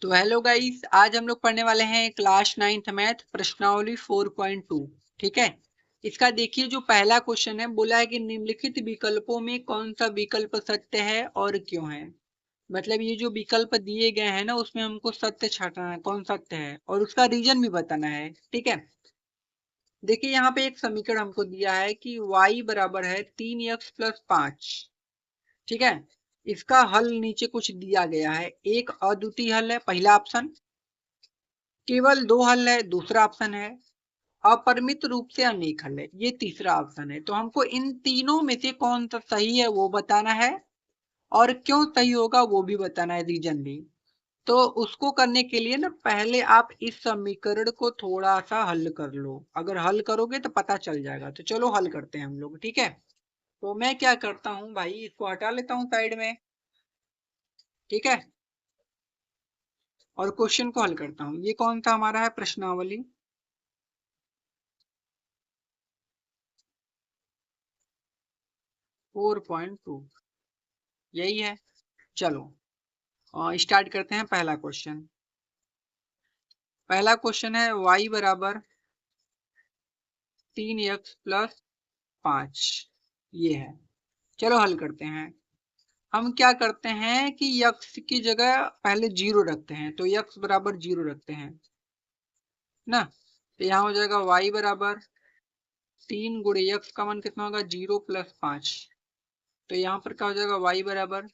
तो hello guys, आज हम लोग पढ़ने वाले हैं क्लास 9th मैथ प्रश्नावली 4.2। ठीक है। इसका देखिए, जो पहला क्वेश्चन है बोला है कि निम्नलिखित विकल्पों में कौन सा विकल्प सत्य है और क्यों है। मतलब ये जो विकल्प दिए गए हैं ना, उसमें हमको सत्य छांटना है, कौन सत्य है और उसका रीजन भी बताना है। ठीक है। देखिए यहाँ पे एक समीकरण हमको दिया है कि y बराबर है 3x प्लस 5। ठीक है। इसका हल नीचे कुछ दिया गया है। एक अद्वितीय हल है, पहला ऑप्शन। केवल दो हल है, दूसरा ऑप्शन है। अपरिमित रूप से अनेक हल है, ये तीसरा ऑप्शन है। तो हमको इन तीनों में से कौन सा सही है वो बताना है और क्यों सही होगा वो भी बताना है, रीजन भी। तो उसको करने के लिए ना, पहले आप इस समीकरण को थोड़ा सा हल कर लो। अगर हल करोगे तो पता चल जाएगा। तो चलो हल करते हैं हम लोग। ठीक है। तो मैं क्या करता हूँ भाई, इसको हटा लेता हूँ साइड में। ठीक है। और क्वेश्चन को हल करता हूँ। ये कौन सा हमारा है, प्रश्नावली 4.2, यही है। चलो स्टार्ट करते हैं। पहला क्वेश्चन, पहला क्वेश्चन है y बराबर 3x प्लस 5, ये है। चलो हल करते हैं। हम क्या करते हैं कि x की जगह पहले जीरो रखते हैं, तो x बराबर जीरो रखते हैं ना। तो यहाँ हो जाएगा y बराबर 3 गुणे x का मान कितना होगा, 0 प्लस 5। तो यहाँ पर क्या हो जाएगा, y बराबर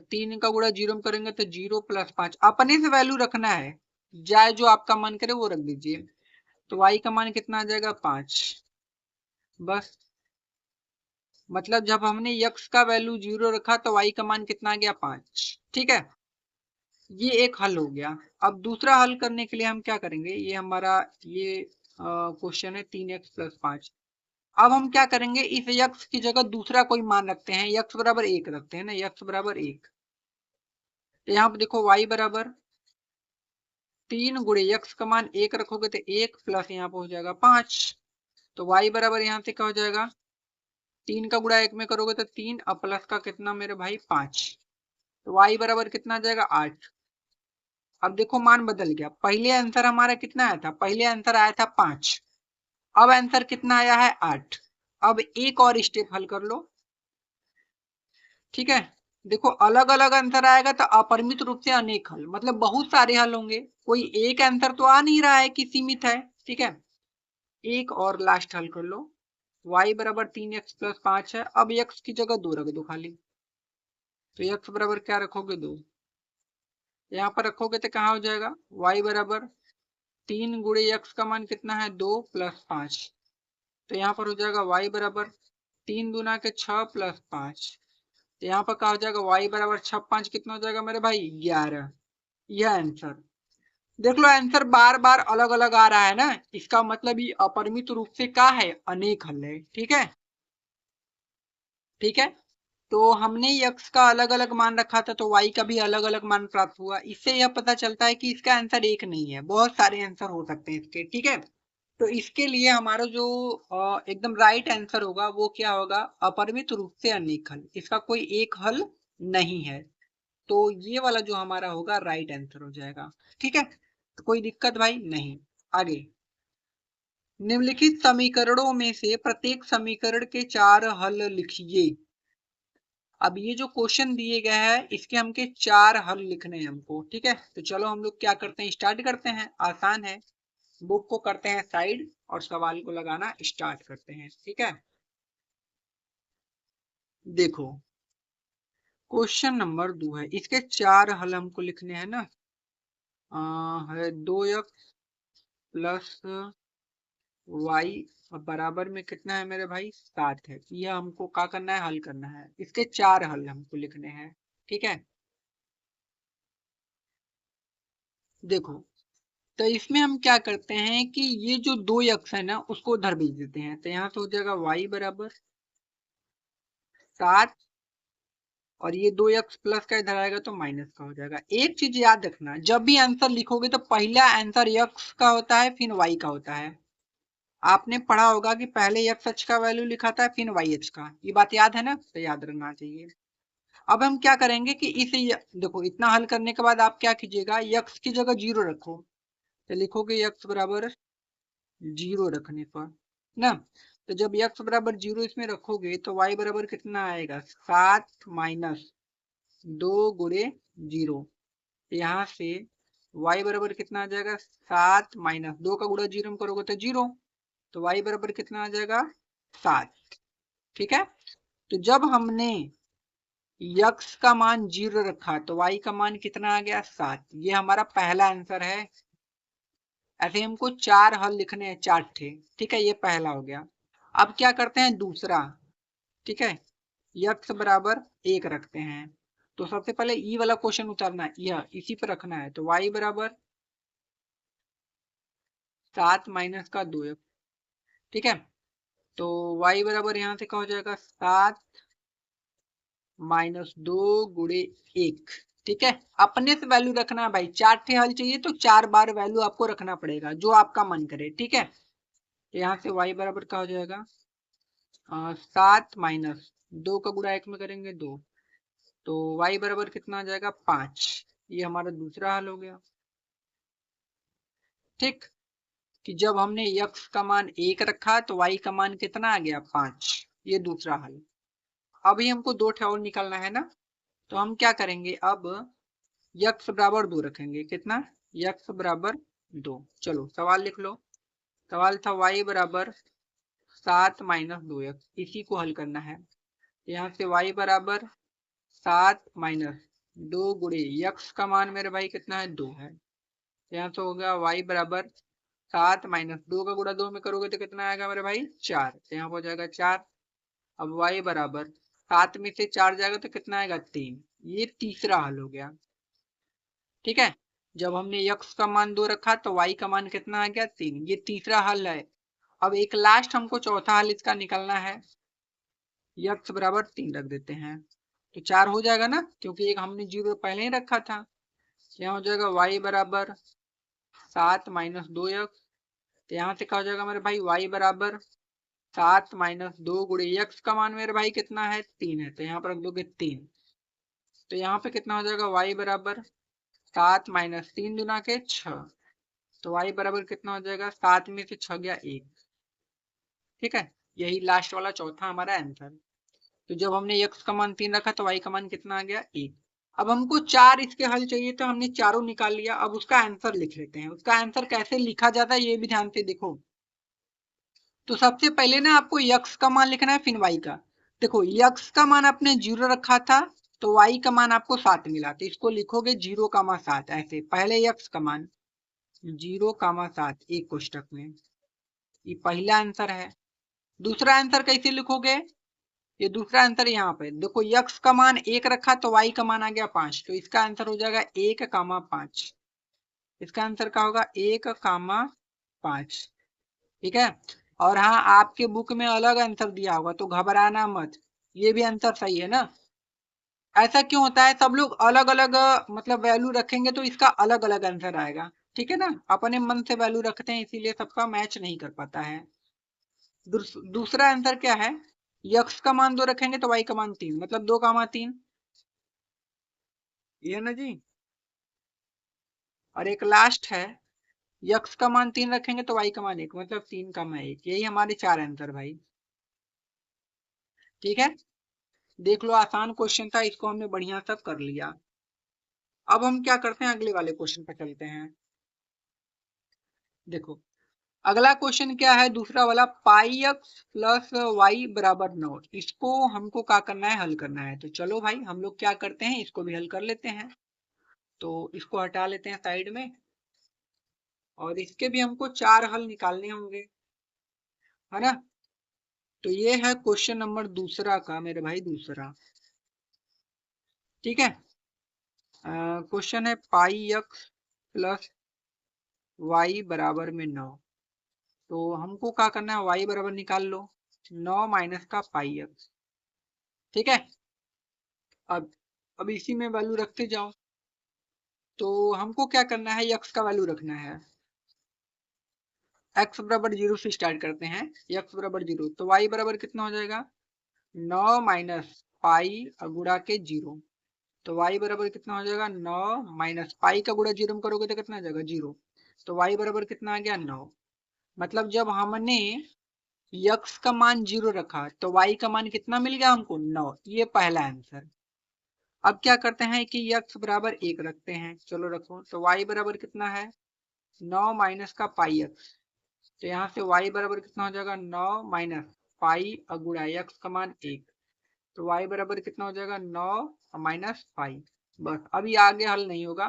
3 का गुणा 0 में करेंगे तो 0 प्लस 5। अपने से वैल्यू रखना है, जाए जो आपका मन करे वो रख दीजिए। तो y का मान कितना आ जाएगा, 5। बस, मतलब जब हमने x का वैल्यू 0 रखा तो y का मान कितना आ गया, 5। ठीक है। ये एक हल हो गया। अब दूसरा हल करने के लिए हम क्या करेंगे, ये हमारा ये क्वेश्चन है 3x प्लस 5। अब हम क्या करेंगे, इस x की जगह दूसरा कोई मान रखते हैं, x बराबर 1 रखते हैं ना, x बराबर 1। तो यहाँ पर देखो y बराबर 3 गुणे x का मान 1 रखोगे तो 1 प्लस यहाँ पर हो जाएगा 5। तो y बराबर यहाँ से क्या हो जाएगा, 3 का गुणा 1 में करोगे तो 3 और प्लस का कितना मेरे भाई, 5। तो y बराबर कितना आ जाएगा, 8। अब देखो मान बदल गया। पहले आंसर हमारा कितना आया था, पहले आंसर आया था 5। अब आंसर कितना आया है, 8। अब एक और स्टेप हल कर लो। ठीक है। देखो अलग अलग आंसर आएगा तो अपरिमित रूप से अनेक हल, मतलब बहुत सारे हल होंगे। कोई एक आंसर तो आ नहीं रहा है कि सीमित है। ठीक है। एक और लास्ट हल कर लो। y बराबर 3x प्लस 5 है। अब x की जगह 2 रख दो खाली। तो x बराबर क्या रखोगे, 2। यहाँ पर रखोगे तो कहाँ हो जाएगा, y बराबर 3 गुणे x का मान कितना है, 2 प्लस 5। तो यहाँ पर हो जाएगा y बराबर 3 दूना के 6 प्लस 5। तो यहाँ पर क्या हो जाएगा, y बराबर 6 5 कितना हो जाएगा मेरे भाई, 11। यह आंसर देख लो। आंसर बार बार अलग अलग आ रहा है ना, इसका मतलब ये अपरिमित रूप से क्या है, अनेक हल है। ठीक है। ठीक है। तो हमने x का अलग अलग मान रखा था तो y का भी अलग अलग मान प्राप्त हुआ। इससे यह पता चलता है कि इसका आंसर एक नहीं है, बहुत सारे आंसर हो सकते हैं इसके। ठीक है। तो इसके लिए हमारा जो एकदम राइट आंसर होगा वो क्या होगा, अपरिमित रूप से अनेक हल। इसका कोई एक हल नहीं है। तो ये वाला जो हमारा होगा राइट आंसर हो जाएगा। ठीक है। तो कोई दिक्कत भाई नहीं। आगे, निम्नलिखित समीकरणों में से प्रत्येक समीकरण के 4 हल लिखिए। अब ये जो क्वेश्चन दिए गए हैं इसके हमके 4 हल लिखने हैं हमको। ठीक है। तो चलो हम लोग क्या करते हैं, स्टार्ट करते हैं। आसान है। बुक को करते हैं साइड और सवाल को लगाना स्टार्ट करते हैं। ठीक है। देखो क्वेश्चन नंबर 2 है, इसके 4 हल हमको लिखने हैं ना। है 2x प्लस y और बराबर में कितना है मेरे भाई, 7 है। यह हमको क्या करना है, हल करना है। इसके 4 हल हमको लिखने हैं। ठीक है। देखो, तो इसमें हम क्या करते हैं कि ये जो 2x है ना उसको उधर भेज देते हैं। तो यहाँ से हो जाएगा y बराबर 7 और ये 2x प्लस का इधर आएगा तो माइनस का हो जाएगा। एक चीज याद रखना, जब भी आंसर लिखोगे तो पहला आंसर x का होता है फिर y का होता है। आपने पढ़ा होगा कि पहले x अक्ष का वैल्यू लिखा था फिर y अक्ष का, ये बात याद है ना, तो याद रहना चाहिए। अब हम क्या करेंगे कि देखो इतना हल करने के बाद आप क्या कीजिएगा, यक्स की जगह 0 रखो, तो लिखोगे यक्स बराबर 0 रखने पर ना, तो जब यक्स बराबर 0 इसमें रखोगे तो y बराबर कितना आएगा, 7 माइनस 2 गुणे 0। यहाँ से y बराबर कितना आ जाएगा, 7 माइनस 2 का गुणा 0 में करोगे तो 0, तो y बराबर कितना आ जाएगा, 7। ठीक है, तो जब हमने यक्स का मान 0 रखा तो y का मान कितना आ गया, 7। ये हमारा पहला आंसर है। ऐसे हमको 4 हल लिखने हैं, 4 थे। ठीक है, ये पहला हो गया। अब क्या करते हैं दूसरा। ठीक है, यक्स बराबर 1 रखते हैं, तो सबसे पहले ई वाला क्वेश्चन उतारना है, यह इसी पर रखना है, तो y बराबर 7 माइनस का 2 ठीक है, तो y बराबर यहाँ से क्या हो जाएगा, 7 माइनस 2 गुणे 1। ठीक है, अपने से वैल्यू रखना है भाई, 4 ठे हल चाहिए तो 4 बार वैल्यू आपको रखना पड़ेगा, जो आपका मन करे। ठीक है, तो यहाँ से y बराबर क्या हो जाएगा, 7 माइनस 2 का गुणा 1 में करेंगे 2, तो y बराबर कितना आ जाएगा, 5। ये हमारा दूसरा हल हो गया। ठीक, कि जब हमने x का मान 1 रखा तो y का मान कितना आ गया, 5। ये दूसरा हल। अभी हमको 2 ठे और निकालना है ना, तो हम क्या करेंगे, अब x बराबर 2 रखेंगे, कितना, x बराबर 2। चलो सवाल लिख लो। सवाल था y बराबर 7 माइनस 2x, इसी को हल करना है। यहाँ से y बराबर 7 माइनस 2 गुणे x का मान मेरे भाई कितना है, 2 है। यहाँ से हो गया y बराबर 7 माइनस 2 का गुणा 2 में करोगे तो कितना आएगा मेरे भाई, 4। तो यहाँ हो जाएगा 4। अब y बराबर 7 में से 4 जाएगा तो कितना आएगा, 3। ये तीसरा हल हो गया। ठीक है, जब हमने x का मान 2 रखा तो y का मान कितना आ गया, 3। ये तीसरा हल है। अब एक लास्ट हमको चौथा हल इसका निकालना है, x बराबर 3 रख देते हैं, तो 4 हो जाएगा ना, क्योंकि एक हमने 0 पहले ही रखा था। यहाँ हो जाएगा y बराबर 7 माइनस 2x, तो यहाँ से क्या हो जाएगा मेरे भाई, y बराबर 7 माइनस 2 गुणे x का मान मेरे भाई कितना है, 3 है, तो यहाँ पर रख दोगे 3। तो यहाँ पे कितना हो जाएगा, y बराबर 7 माइनस 3 गुना के 6, तो y बराबर कितना हो जाएगा, 7 में से 6 गया 1। ठीक है, यही लास्ट वाला चौथा हमारा आंसर। तो जब हमने x का मान 3 रखा तो y का मान कितना आ गया, 1। अब हमको 4 इसके हल चाहिए, तो हमने चारों निकाल लिया। अब उसका आंसर लिख लेते हैं। उसका आंसर कैसे लिखा जाता है ये भी ध्यान से देखो। तो सबसे पहले ना आपको x का मान लिखना है, फिर y का। देखो x का मान आपने 0 रखा था तो y का मान आपको 7 मिला, तो इसको लिखोगे 0,7 ऐसे। पहले x का मान 0,7 एक कोष्टक में, ये पहला आंसर है। दूसरा आंसर कैसे लिखोगे, ये दूसरा आंसर यहाँ पे देखो, x का मान 1 रखा तो y का मान आ गया 5, तो इसका आंसर हो जाएगा 1,5। इसका आंसर क्या होगा, 1,5। ठीक है, और हाँ आपके बुक में अलग आंसर दिया होगा तो घबराना मत, ये भी आंसर सही है ना। ऐसा क्यों होता है, सब लोग अलग अलग मतलब वैल्यू रखेंगे तो इसका अलग अलग आंसर आएगा। ठीक है ना, अपने मन से वैल्यू रखते हैं इसीलिए सबका मैच नहीं कर पाता है। दूसरा आंसर क्या है, x का मान 2 रखेंगे तो y का मान 3, मतलब 2,3, ये है ना जी। और एक लास्ट है, x का मान 3 रखेंगे तो y का मान 1, मतलब 3,1। यही हमारे 4 आंसर भाई। ठीक है, देख लो आसान क्वेश्चन था, इसको हमने बढ़िया सब कर लिया। अब हम क्या करते हैं, अगले वाले क्वेश्चन पर चलते हैं। देखो अगला क्वेश्चन क्या है, दूसरा वाला, पाई x प्लस वाई बराबर 9। इसको हमको क्या करना है, हल करना है। तो चलो भाई हम लोग क्या करते हैं, इसको भी हल कर लेते हैं। तो इसको हटा लेते हैं साइड में, और इसके भी हमको 4 हल निकालने होंगे, है ना। तो ये है क्वेश्चन नंबर दूसरा का मेरे भाई, दूसरा। ठीक है, क्वेश्चन है पाई x प्लस वाई बराबर में 9। तो हमको क्या करना है, y बराबर निकाल लो 9 माइनस का पाई x। ठीक है, अब अब इसी में वैल्यू रखते जाओ। तो हमको क्या करना है, x का वैल्यू रखना है। x बराबर 0 से स्टार्ट करते हैं, x बराबर 0, तो y बराबर कितना हो जाएगा, 9 माइनस पाई गुणा के 0। तो y बराबर कितना हो जाएगा 9 माइनस पाई का गुणा 0 में करोगे तो कितना आ जाएगा 0। तो y बराबर कितना आ गया 9। मतलब जब हमने x का मान 0 रखा तो y का मान कितना मिल गया हमको 9। ये पहला आंसर। अब क्या करते हैं कि x बराबर 1 रखते हैं। चलो रखो। तो y बराबर कितना है 9 माइनस का पाई x। तो यहाँ से y बराबर कितना हो जाएगा 9 माइनस पाई गुणा x का मान 1। तो y बराबर कितना हो जाएगा 9 माइनस पाई। बस अभी आगे हल नहीं होगा।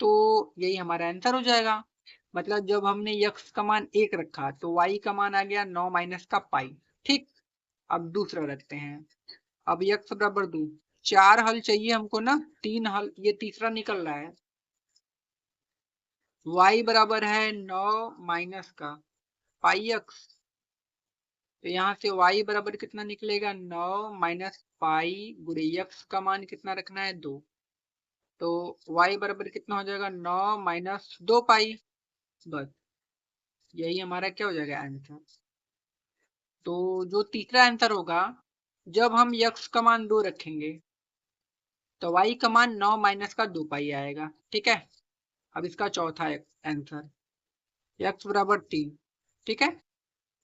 तो यही हमारा आंसर हो जाएगा। मतलब जब हमने x का मान 1 रखा तो y का मान आ गया 9 माइनस का पाई। ठीक। अब दूसरा रखते हैं। अब x बराबर 2। 4 हल चाहिए हमको ना, 3 हल, ये तीसरा निकल रहा है। y बराबर है 9 माइनस का पाई x। तो यहाँ से y बराबर कितना निकलेगा 9 माइनस पाई गुणे x का मान कितना रखना है 2। तो y बराबर कितना हो जाएगा 9 माइनस 2 पाई। बस यही हमारा क्या हो जाएगा आंसर। तो जो तीसरा आंसर होगा, जब हम x का मान 2 रखेंगे तो y का मान 9 माइनस का 2 पाई आएगा। ठीक है। अब इसका चौथा आंसर x बराबर 3। ठीक है।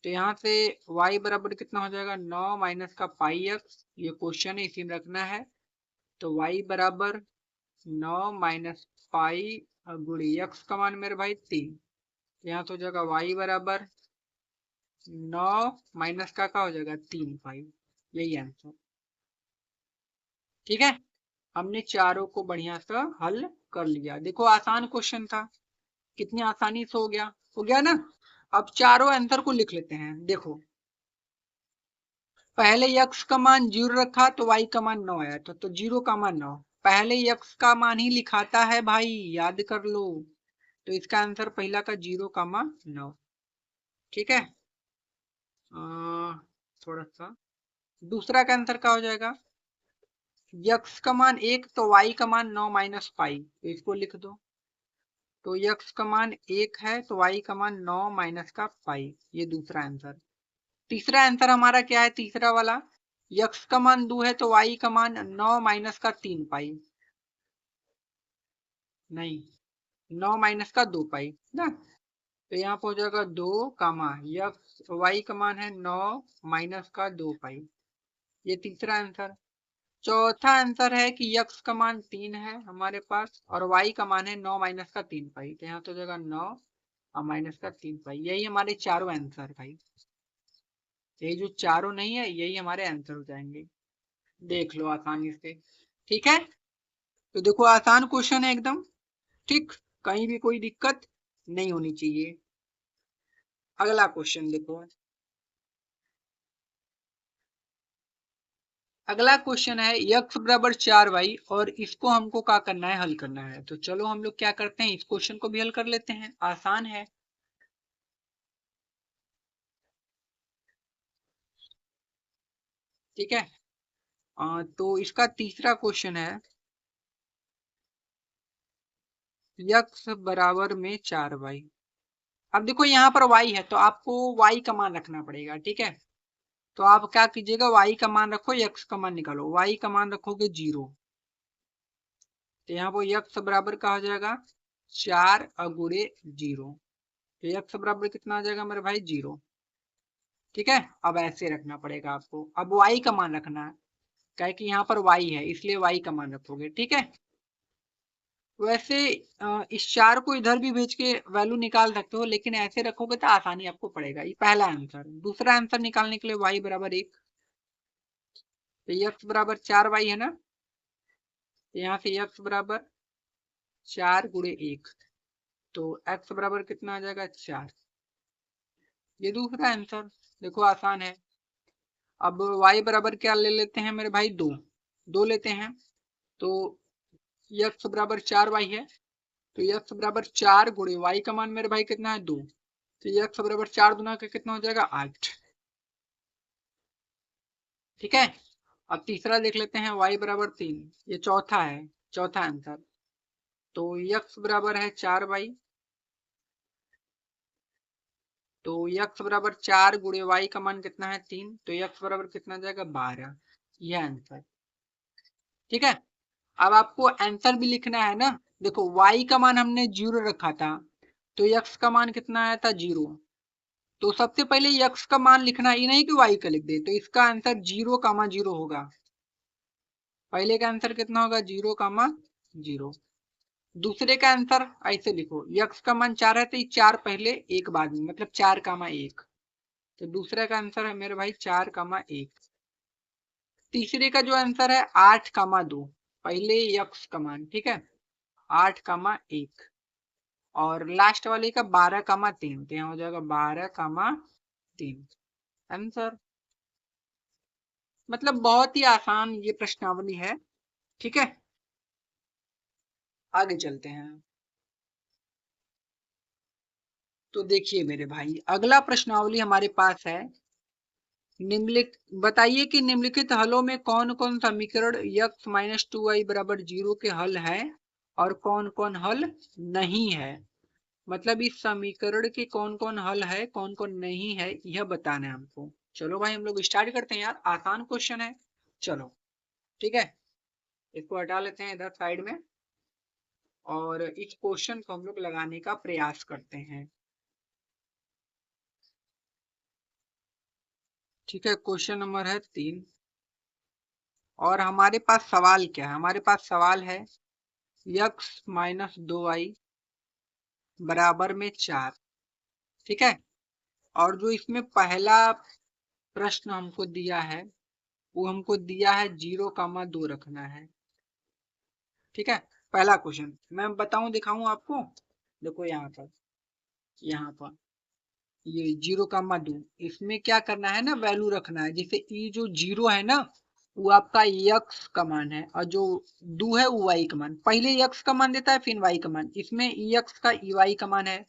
तो यहाँ से y बराबर कितना हो जाएगा 9 माइनस का पाई x। ये क्वेश्चन है, इसी में रखना है। तो y बराबर 9 माइनस पाई गुणे x का मान मेरे भाई 3। यहाँ तो हो जाएगा y बराबर 9 माइनस का क्या हो जाएगा 3 पाई। यही आंसर। ठीक है। हमने चारों को बढ़िया से हल कर लिया। देखो आसान क्वेश्चन था, कितनी आसानी से हो गया ना। अब चारों आंसर को लिख लेते हैं। देखो पहले x का मान 0 रखा तो y का मान 9 आया तो 0 का मान 9। पहले x का मान ही लिखाता है भाई, याद कर लो। तो इसका आंसर पहला का 0 का मान 9। ठीक है। थोड़ा सा दूसरा का आंसर क्या हो जाएगा, x का मान 1 तो y का मान 9 माइनस पाई। तो इसको लिख दो। तो x का मान 1 है तो y का मान 9 माइनस का पाई। ये दूसरा आंसर। तीसरा आंसर हमारा क्या है, तीसरा वाला, x का मान 2 है तो y का मान 9 माइनस का 3 पाई। नहीं, 9 माइनस का 2 पाई ना। तो यहाँ पर हो जाएगा 2 कामा x, y का मान है 9 माइनस का 2 पाई। ये तीसरा आंसर। चौथा आंसर है कि x का मान 3 है हमारे पास और y का मान है 9 माइनस का 3 पाई। तो यहाँ तो हो जाएगा 9 और माइनस का 3 पाई। यही हमारे चारों आंसर भाई। ये जो चारों नहीं है यही हमारे आंसर हो जाएंगे। देख लो आसानी से। ठीक है। तो देखो आसान क्वेश्चन है एकदम। ठीक। कहीं भी कोई दिक्कत नहीं होनी चाहिए। अगला क्वेश्चन देखो। अगला क्वेश्चन है x बराबर 4y और इसको हमको क्या करना है, हल करना है। तो चलो हम लोग क्या करते हैं, इस क्वेश्चन को भी हल कर लेते हैं। आसान है। ठीक है। तो इसका तीसरा क्वेश्चन है x बराबर में 4y। अब देखो यहाँ पर y है तो आपको y का मान रखना पड़ेगा। ठीक है। तो आप क्या कीजिएगा, y का मान रखो, x का मान निकालो। y का मान रखोगे 0। तो यहाँ पर x बराबर का हो जाएगा 4 गुणे 0। तो x बराबर कितना आ जाएगा मेरे भाई 0। ठीक है। अब ऐसे रखना पड़ेगा आपको। अब y का मान रखना है, क्या कि यहाँ पर y है इसलिए y का मान रखोगे। ठीक है। वैसे इस 4 को इधर भी भेज के वैल्यू निकाल सकते हो, लेकिन ऐसे रखोगे तो आसानी आपको पड़ेगा। ये पहला आंसर। दूसरा आंसर निकालने के लिए y बराबर 1। तो x बराबर 4y है ना। तो यहाँ से x बराबर 4 गुणे 1। तो x बराबर कितना आ जाएगा 4। ये दूसरा आंसर। देखो आसान है। अब y बराबर क्या ले लेते हैं मेरे भाई 2। 2 लेते हैं। तो x बराबर 4y है। तो x बराबर 4 गुणे y का मान मेरे भाई कितना है 2। तो x बराबर 4 गुना का कितना हो जाएगा 8। ठीक है। अब तीसरा देख लेते हैं y बराबर 3। ये चौथा है, चौथा आंसर। तो x बराबर है 4y। तो x बराबर 4 गुणे y का मान कितना है 3। तो x बराबर कितना जाएगा 12। यह आंसर। ठीक है, अब आपको आंसर भी लिखना है ना। देखो y का मान हमने 0 रखा था, तो x का मान कितना आया था 0। तो सबसे पहले x का मान लिखना, ये नहीं कि y का लिख दे। तो इसका आंसर 0, 0 होगा। पहले का आंसर कितना होगा 0, 0। दूसरे का आंसर ऐसे लिखो, x का मान 4 है तो 4 पहले 1 बाद में, मतलब 4, 1। तो दूसरे का आंसर है मेरे भाई 4, 1। तीसरे का जो आंसर है 8, 2, पहले x का मान, ठीक है 8, 1। और लास्ट वाले का 12, 3, तो यहाँ हो जाएगा 12, 3 आंसर। मतलब बहुत ही आसान ये प्रश्नावली है। ठीक है, आगे चलते हैं। तो देखिए मेरे भाई, अगला प्रश्नावली हमारे पास है, निम्नलिखित बताइए कि निम्नलिखित हलों में कौन कौन समीकरण x-2y बराबर 0 के हल है और कौन कौन हल नहीं है। मतलब इस समीकरण के कौन कौन हल है, कौन कौन नहीं है, यह बताना है हमको। चलो भाई हम लोग स्टार्ट करते हैं यार, आसान क्वेश्चन है। चलो ठीक है, इसको हटा लेते हैं इधर साइड में, और इस क्वेश्चन को हम लोग लगाने का प्रयास करते हैं। ठीक है, क्वेश्चन नंबर है 3। और हमारे पास सवाल क्या है, हमारे पास सवाल है x-2y बराबर में 4। ठीक है, और जो इसमें पहला प्रश्न हमको दिया है, वो हमको दिया है 0, 2 रखना है। ठीक है, पहला क्वेश्चन मैं बताऊं, दिखाऊं आपको। देखो यहाँ पर ये 0, 2, इसमें क्या करना है ना, वैल्यू रखना है। जैसे ये जो 0 है ना, वो आपका x का मान है, और जो 2 है वो y का मान। पहले x का मान देता है फिर y का मान। इसमें ex का ey का मान है,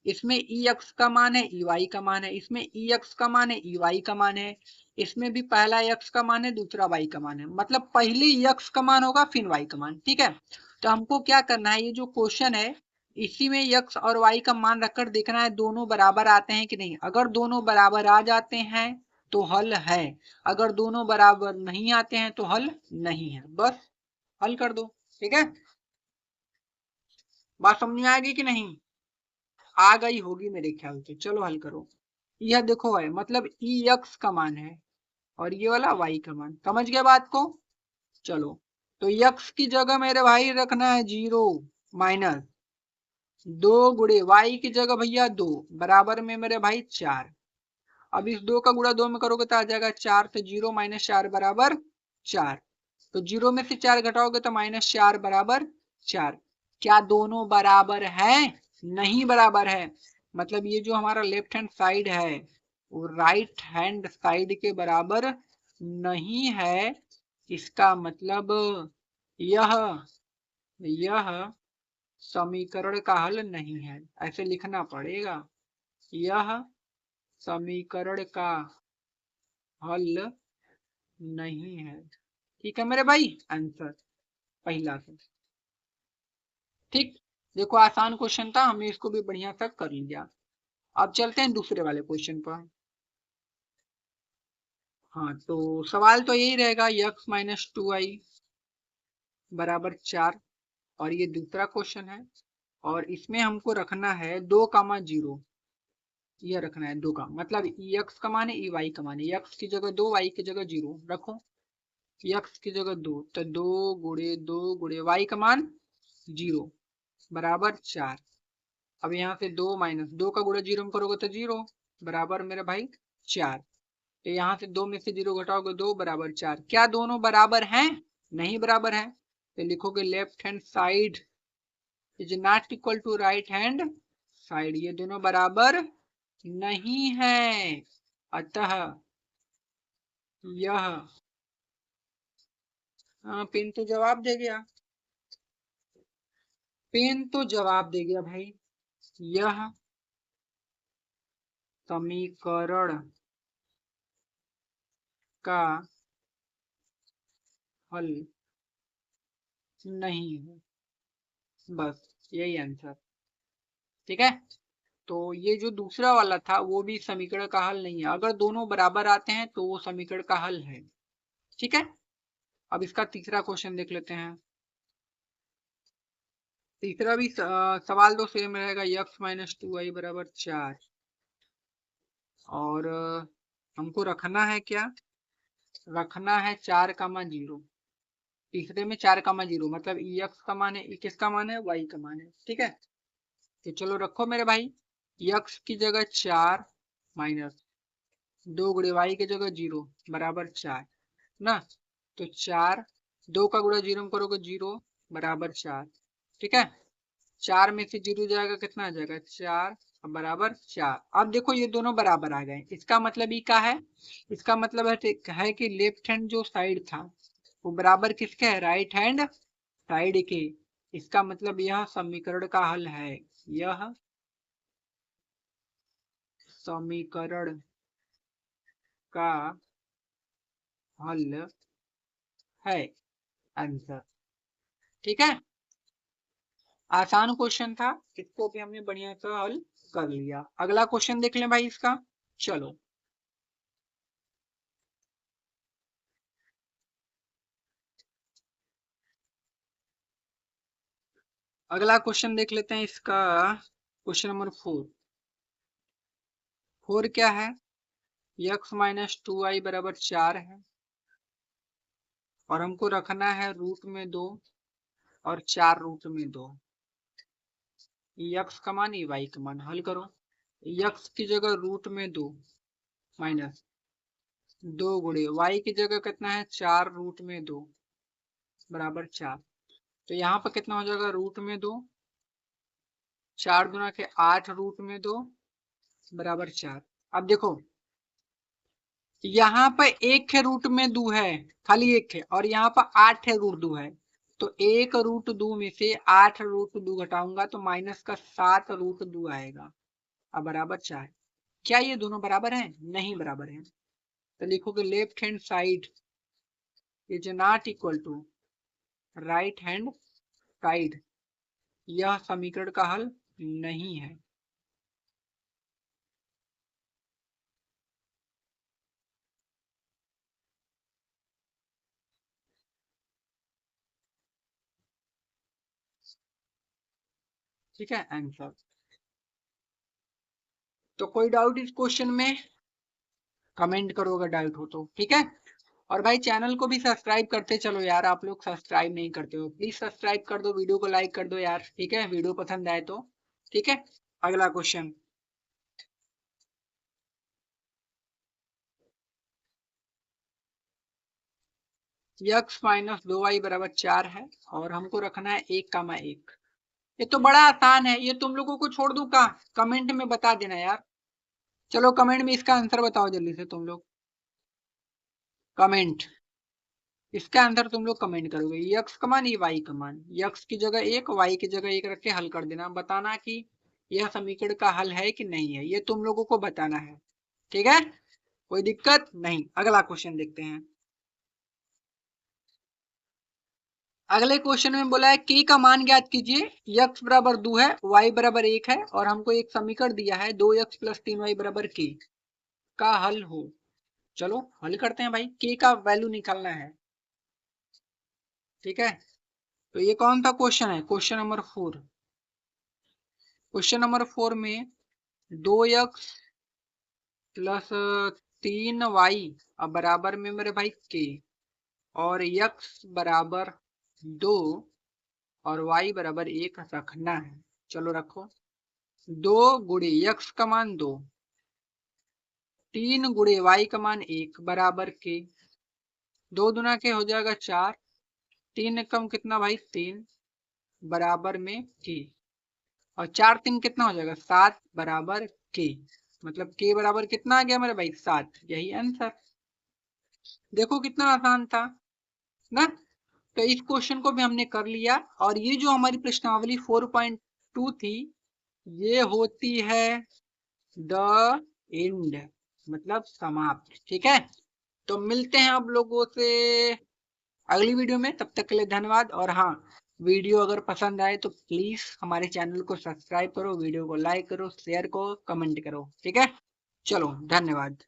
इसमें ex का मान है ey का मान है, इसमें ex का मान है ey का मान है, इसमें भी पहला x का मान है दूसरा y का मान है। मतलब पहले x का मान होगा फिर y का मान। ठीक है, तो हमको क्या करना है, ये जो क्वेश्चन है इसी में x और y का मान रखकर देखना है दोनों बराबर आते हैं कि नहीं। अगर दोनों बराबर आ जाते हैं तो हल है, अगर दोनों बराबर नहीं आते हैं तो हल नहीं है। बस हल कर दो। ठीक है, बात समझ में आएगी कि नहीं, आ गई होगी मेरे ख्याल से। चलो हल करो। यह देखो है, मतलब ई एक्स का मान है और ये वाला वाई का मान। समझ गए बात को। चलो, तो यक्स की जगह मेरे भाई रखना है 0 माइनस 2 वाई की जगह भैया 2 बराबर में मेरे भाई 4। अब इस 2 का गुणा 2 में करोगे तो आ जाएगा 4, तो 0 - 4 बराबर 4। तो 0 में से 4 घटाओगे तो -4 बराबर 4। क्या दोनों बराबर है? नहीं बराबर है। मतलब ये जो हमारा लेफ्ट हैंड साइड है वो राइट हैंड साइड के बराबर नहीं है। इसका मतलब यह यह समीकरण का हल नहीं है, ऐसे लिखना पड़ेगा। यह समीकरण का हल नहीं है। ठीक है मेरे भाई, आंसर पहला से। ठीक, देखो आसान क्वेश्चन था, हमने इसको भी बढ़िया तक कर लिया। अब चलते हैं दूसरे वाले क्वेश्चन पर। हाँ, तो सवाल तो यही रहेगा x-2y बराबर 4। और ये दूसरा क्वेश्चन है, और इसमें हमको रखना है 2, 0। यह रखना है 2 का मतलब x का मान है y का मान है। x की जगह 2, y की जगह 0 रखो। x की जगह 2, तो 2 × 2 × y का मान 0 बराबर 4। अब यहाँ से 2 माइनस 2 का गुणा 0 में करोगे तो 0 बराबर मेरे भाई 4। तो यहाँ से 2 में से 0 घटाओगे 2 बराबर 4। क्या दोनों बराबर हैं? नहीं बराबर है। तो लिखोगे left hand side is not equal to right hand side, ये दोनों बराबर नहीं है। अतः यह पेन तो जवाब दे गया, पेन तो जवाब दे गया भाई। यह समीकरण का हल नहीं है, बस यही आंसर। ठीक है, तो ये जो दूसरा वाला था वो भी समीकरण का हल नहीं है। अगर दोनों बराबर आते हैं तो वो समीकरण का हल है। ठीक है, अब इसका तीसरा क्वेश्चन देख लेते हैं। तीसरा भी सवाल तो सेम रहेगा, x माइनस 2y बराबर 4 और हमको रखना है क्या, रखना है 4,0। तीसरे में 4,0 मतलब x का मान है, किसका मान है, y का मान है। ठीक है, तो चलो रखो मेरे भाई, x की जगह 4 माइनस 2 गुणे y की जगह 0 बराबर 4 ना। तो 4 2 का गुणा 0 में करोगे 0 बराबर 4। ठीक है, 4 में से 0 जाएगा, कितना आ जाएगा 4 बराबर 4। अब देखो ये दोनों बराबर आ गए, इसका मतलब ये क्या है, इसका मतलब है कि लेफ्ट हैंड जो साइड था वो बराबर किसके है, राइट हैंड साइड के। इसका मतलब यह समीकरण का हल है, यह समीकरण का हल है, आंसर। ठीक है, आसान क्वेश्चन था, इसको भी हमने बढ़िया सा हल कर लिया। अगला क्वेश्चन देख लें भाई इसका। चलो अगला क्वेश्चन देख लेते हैं इसका, क्वेश्चन नंबर 4। 4 क्या है, x माइनस 2y बराबर 4 है और हमको रखना है रूट में 2 और 4 रूट में 2। x का मान y का मान, हल करो। x की जगह रूट में 2 माइनस 2 गुणे y की जगह कितना है, 4 रूट में 2 बराबर 4। तो यहाँ पर कितना हो जाएगा, रूट में 2, 4 गुना के 8 रूट में 2 बराबर 4। अब देखो यहाँ पर एक है रूट में 2 है, खाली एक है, और यहाँ पर 8 है रूट 2 है। तो एक रूट 2 में से 8 रूट 2 घटाऊंगा तो माइनस का 7 रूट 2 आएगा, अब बराबर 4। क्या ये दोनों बराबर हैं, नहीं बराबर हैं। तो लिखोगे left hand side is not equal to right hand side, यह समीकरण का हल नहीं है। ठीक है, आंसर। तो कोई डाउट इस क्वेश्चन में, कमेंट करो अगर डाउट हो तो। ठीक है, और भाई चैनल को भी सब्सक्राइब करते चलो यार, आप लोग सब्सक्राइब नहीं करते हो, प्लीज सब्सक्राइब कर दो, वीडियो को लाइक कर दो यार। ठीक है, वीडियो पसंद आए तो। ठीक है, अगला क्वेश्चन। x माइनस 2y बराबर 4 है और हमको रखना है 1,1। ये तो बड़ा आसान है, ये तुम लोगों को छोड़ दूं का, कमेंट में बता देना यार। चलो कमेंट में इसका आंसर बताओ जल्दी से तुम लोग, कमेंट, इसका आंसर तुम लोग कमेंट करोगे। यक्स का मान, ये वाई का मान, यक्स की जगह 1 वाई की जगह 1 रख के हल कर देना, बताना कि यह समीकरण का हल है कि नहीं है, ये तुम लोगों को बताना है। ठीक है, कोई दिक्कत नहीं। अगला क्वेश्चन देखते हैं। अगले क्वेश्चन में बोला है के का मान ज्ञात कीजिए, यक्स बराबर 2 है, वाई बराबर 1 है और हमको एक समीकरण दिया है 2x प्लस 3y बराबर के का हल हो। चलो हल करते हैं भाई, के का वैल्यू निकालना है। ठीक है, तो ये कौन सा क्वेश्चन है, क्वेश्चन नंबर 4। क्वेश्चन नंबर 4 में 2x प्लस 3y अब बराबर में मेरे भाई के, और x बराबर 2 और y बराबर 1 रखना है। चलो रखो, 2 गुणे x का मान 2, 3 गुणे y का मान 1 बराबर के, 2 दुना के हो जाएगा 4, 3 कम कितना भाई 3 बराबर में के, और 4 3 कितना हो जाएगा 7 बराबर के, मतलब के बराबर कितना आ गया मेरे भाई 7, यही आंसर। देखो कितना आसान था ना। तो इस क्वेश्चन को भी हमने कर लिया, और ये जो हमारी प्रश्नावली 4.2 थी, ये होती है द एंड, मतलब समाप्त। ठीक है, तो मिलते हैं आप लोगों से अगली वीडियो में, तब तक के लिए धन्यवाद। और हाँ, वीडियो अगर पसंद आए तो प्लीज हमारे चैनल को सब्सक्राइब करो, वीडियो को लाइक करो, शेयर करो, कमेंट करो। ठीक है, चलो धन्यवाद।